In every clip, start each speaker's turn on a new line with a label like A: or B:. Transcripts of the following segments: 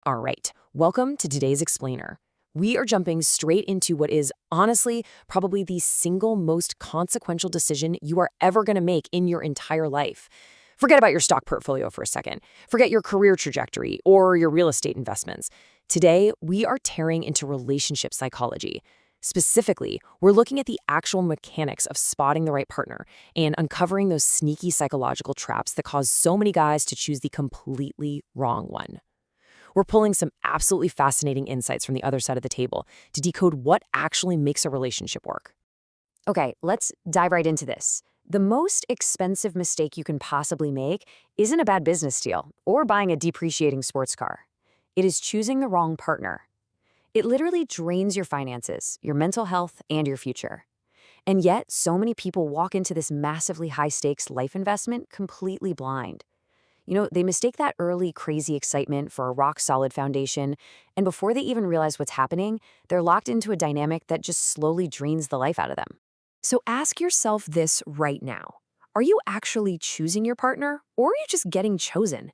A: All right, welcome to today's explainer. We are jumping straight into what is, honestly, probably the single most consequential decision you are ever going to make in your entire life. Forget about your stock portfolio for a second. Forget your career trajectory or your real estate investments. Today, we are tearing into relationship psychology. Specifically, we're looking at the actual mechanics of spotting the right partner and uncovering those sneaky psychological traps that cause so many guys to choose the completely wrong one. We're pulling some absolutely fascinating insights from the other side of the table to decode what actually makes a relationship work.
B: Okay, let's dive right into this. The most expensive mistake you can possibly make isn't a bad business deal or buying a depreciating sports car. It is choosing the wrong partner. It literally drains your finances, your mental health, and your future. And yet, so many people walk into this massively high-stakes life investment completely blind. They mistake that early crazy excitement for a rock-solid foundation, and before they even realize what's happening, they're locked into a dynamic that just slowly drains the life out of them. So ask yourself this right now. Are you actually choosing your partner, or are you just getting chosen?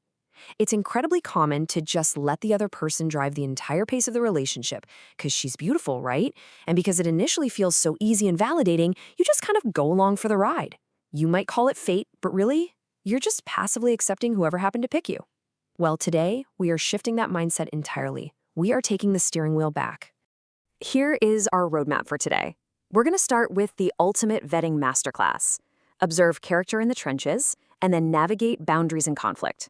B: It's incredibly common to just let the other person drive the entire pace of the relationship because she's beautiful, right? And because it initially feels so easy and validating, you just kind of go along for the ride. You might call it fate, but really, you're just passively accepting whoever happened to pick you. Well, today, we are shifting that mindset entirely. We are taking the steering wheel back. Here is our roadmap for today. We're going to start with the ultimate vetting masterclass. Observe character in the trenches, and then navigate boundaries and conflict.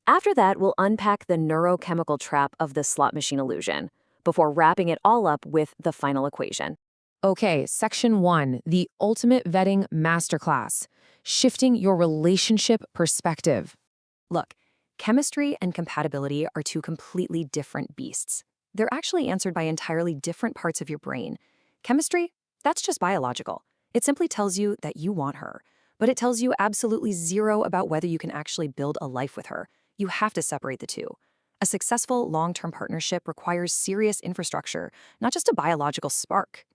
B: After that, we'll unpack the neurochemical trap of the slot machine illusion, before wrapping it all up with the final equation.
A: Okay, Section 1, the ultimate vetting masterclass, shifting your relationship perspective.
B: Look, chemistry and compatibility are two completely different beasts. They're actually answered by entirely different parts of your brain. Chemistry, that's just biological. It simply tells you that you want her, but it tells you absolutely zero about whether you can actually build a life with her. You have to separate the two. A successful long-term partnership requires serious infrastructure, not just a biological spark.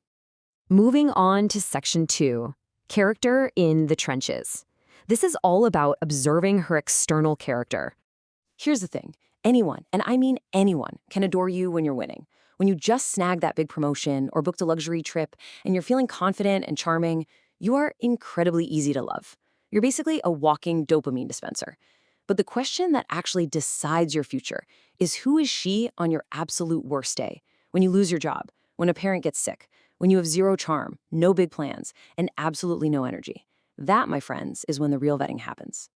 B: Moving on to Section 2, character in the trenches. This is all about observing her external character. Here's the thing. Anyone, and I mean anyone, can adore you when you're winning. When you just snagged that big promotion or booked a luxury trip and you're feeling confident and charming, you are incredibly easy to love. You're basically a walking dopamine dispenser. But the question that actually decides your future is, who is she on your absolute worst day? When you lose your job, when a parent gets sick, when you have zero charm, no big plans, and absolutely no energy. That, my friends, is when the real vetting happens.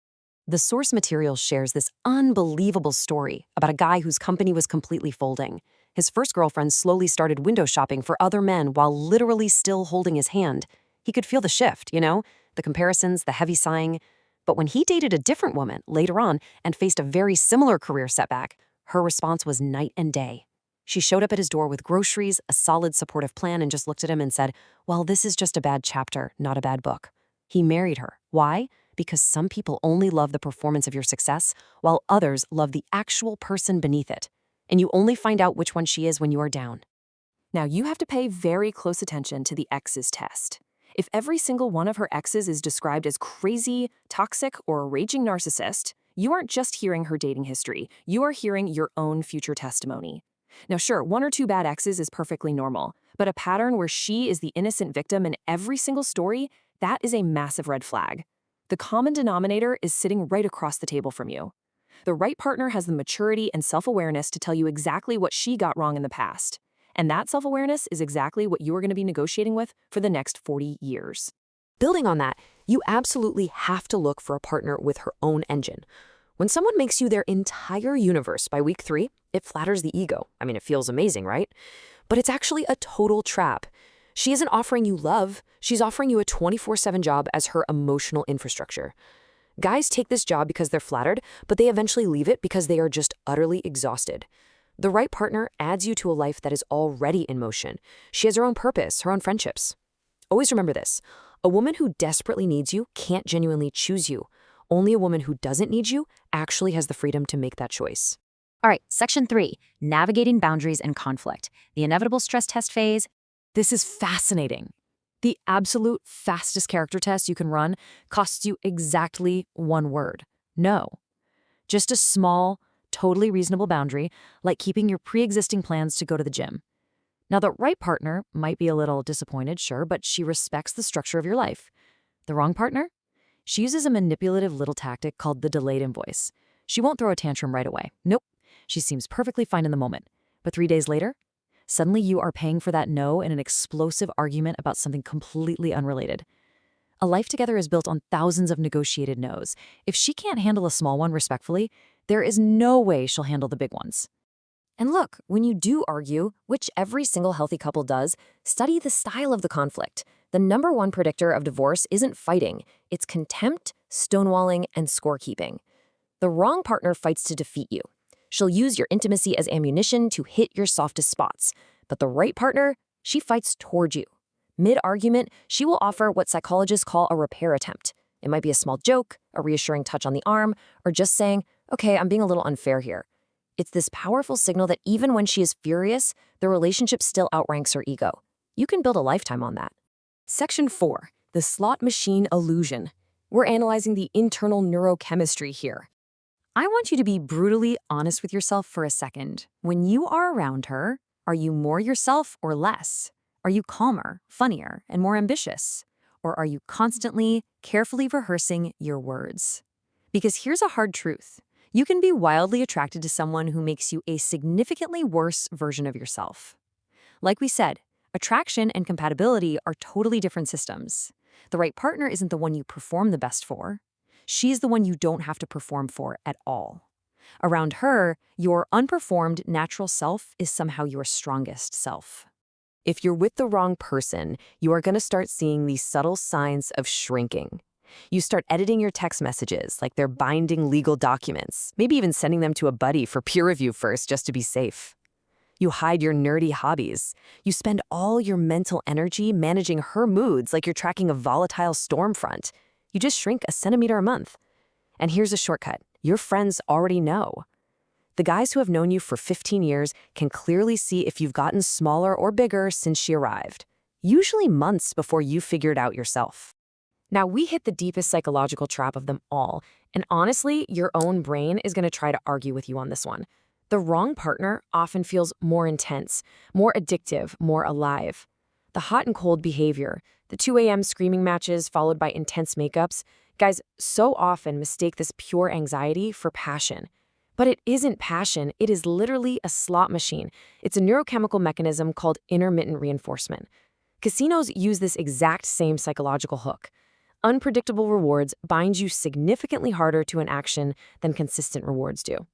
B: The source material shares this unbelievable story about a guy whose company was completely folding. His first girlfriend slowly started window shopping for other men while literally still holding his hand. He could feel the shift, the comparisons, the heavy sighing. But when he dated a different woman later on and faced a very similar career setback, her response was night and day. She showed up at his door with groceries, a solid supportive plan, and just looked at him and said, "Well, this is just a bad chapter, not a bad book." He married her. Why? Because some people only love the performance of your success, while others love the actual person beneath it. And you only find out which one she is when you are down. Now, you have to pay very close attention to the exes test. If every single one of her exes is described as crazy, toxic, or a raging narcissist, you aren't just hearing her dating history, you are hearing your own future testimony. Now, sure, one or two bad exes is perfectly normal, but a pattern where she is the innocent victim in every single story, that is a massive red flag. The common denominator is sitting right across the table from you. The right partner has the maturity and self-awareness to tell you exactly what she got wrong in the past. And that self-awareness is exactly what you are going to be negotiating with for the next 40 years. Building on that, you absolutely have to look for a partner with her own engine. When someone makes you their entire universe by week 3, it flatters the ego. I mean, it feels amazing, right? But it's actually a total trap. She isn't offering you love. She's offering you a 24/7 job as her emotional infrastructure. Guys take this job because they're flattered, but they eventually leave it because they are just utterly exhausted. The right partner adds you to a life that is already in motion. She has her own purpose, her own friendships. Always remember this. A woman who desperately needs you can't genuinely choose you. Only a woman who doesn't need you actually has the freedom to make that choice. All right, Section 3, navigating boundaries and conflict. The inevitable stress test phase.
A: This is fascinating. The absolute fastest character test you can run costs you exactly one word: no. Just a small,
B: totally reasonable boundary, like keeping your pre-existing plans to go to the gym. Now, the right partner might be a little disappointed, sure, but she respects the structure of your life. The wrong partner? She uses a manipulative little tactic called the delayed invoice. She won't throw a tantrum right away. Nope. She seems perfectly fine in the moment. But 3 days later, suddenly you are paying for that no in an explosive argument about something completely unrelated. A life together is built on thousands of negotiated no's. If she can't handle a small one respectfully, there is no way she'll handle the big ones.
A: And look, when you do argue, which every single healthy couple does, study the style of the conflict. The number one predictor of divorce isn't fighting, it's contempt, stonewalling, and scorekeeping. The wrong partner fights to defeat you. She'll use your intimacy as ammunition to hit your softest spots. But the right partner, she fights toward you. Mid-argument, she will offer what psychologists call a repair attempt. It might be a small joke, a reassuring touch on the arm, or just saying, okay, I'm being a little unfair here. It's this powerful signal that even when she is furious, the relationship still outranks her ego. You can build a lifetime on that. Section 4, the slot machine illusion. We're analyzing the internal neurochemistry here.
B: I want you to be brutally honest with yourself for a second. When you are around her, are you more yourself or less? Are you calmer, funnier, and more ambitious? Or are you constantly, carefully rehearsing your words? Because here's a hard truth. You can be wildly attracted to someone who makes you a significantly worse version of yourself. Like we said, attraction and compatibility are totally different systems. The right partner isn't the one you perform the best for. She's the one you don't have to perform for at all. Around her, your unperformed natural self is somehow your strongest self.
A: If you're with the wrong person, you are going to start seeing these subtle signs of shrinking. You start editing your text messages like they're binding legal documents, maybe even sending them to a buddy for peer review first just to be safe. You hide your nerdy hobbies. You spend all your mental energy managing her moods like you're tracking a volatile storm front. You just shrink a centimeter a month. And here's a shortcut. Your friends already know. The guys who have known you for 15 years can clearly see if you've gotten smaller or bigger since she arrived, usually months before you figured out yourself. Now, we hit the deepest psychological trap of them all, and honestly, your own brain is going to try to argue with you on this one. The wrong partner often feels more intense, more addictive, more alive. The hot and cold behavior, the 2 a.m. screaming matches followed by intense makeups, guys so often mistake this pure anxiety for passion. But it isn't passion, it is literally a slot machine. It's a neurochemical mechanism called intermittent reinforcement. Casinos use this exact same psychological hook. Unpredictable rewards bind you significantly harder to an action than consistent rewards do.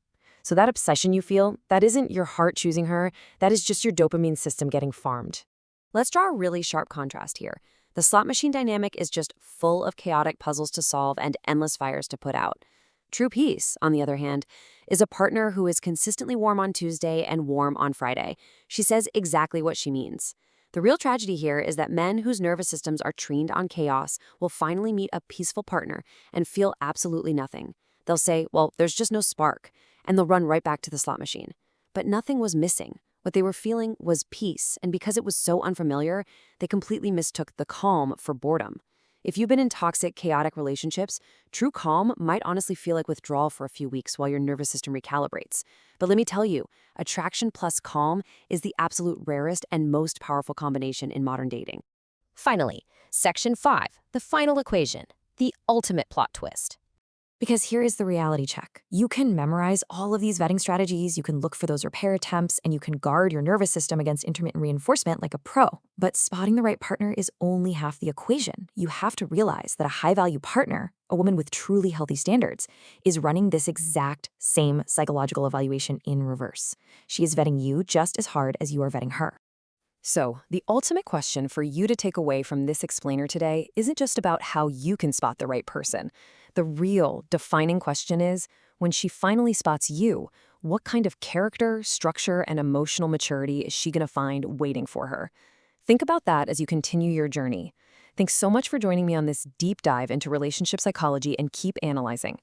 A: So that obsession you feel, that isn't your heart choosing her, that is just your dopamine system getting farmed. Let's draw a really sharp contrast here. The slot machine dynamic is just full of chaotic puzzles to solve and endless fires to put out. True peace, on the other hand, is a partner who is consistently warm on Tuesday and warm on Friday. She says exactly what she means. The real tragedy here is that men whose nervous systems are trained on chaos will finally meet a peaceful partner and feel absolutely nothing. They'll say, well, there's just no spark, and they'll run right back to the slot machine. But nothing was missing. What they were feeling was peace, and because it was so unfamiliar, they completely mistook the calm for boredom. If you've been in toxic, chaotic relationships, true calm might honestly feel like withdrawal for a few weeks while your nervous system recalibrates. But let me tell you, attraction plus calm is the absolute rarest and most powerful combination in modern dating. Finally, Section 5, the final equation, the ultimate plot twist. Because here is the reality check. You can memorize all of these vetting strategies, you can look for those repair attempts, and you can guard your nervous system against intermittent reinforcement like a pro. But spotting the right partner is only half the equation. You have to realize that a high-value partner, a woman with truly healthy standards, is running this exact same psychological evaluation in reverse. She is vetting you just as hard as you are vetting her. So, the ultimate question for you to take away from this explainer today isn't just about how you can spot the right person. The real, defining question is, when she finally spots you, what kind of character, structure, and emotional maturity is she going to find waiting for her? Think about that as you continue your journey. Thanks so much for joining me on this deep dive into relationship psychology, and keep analyzing.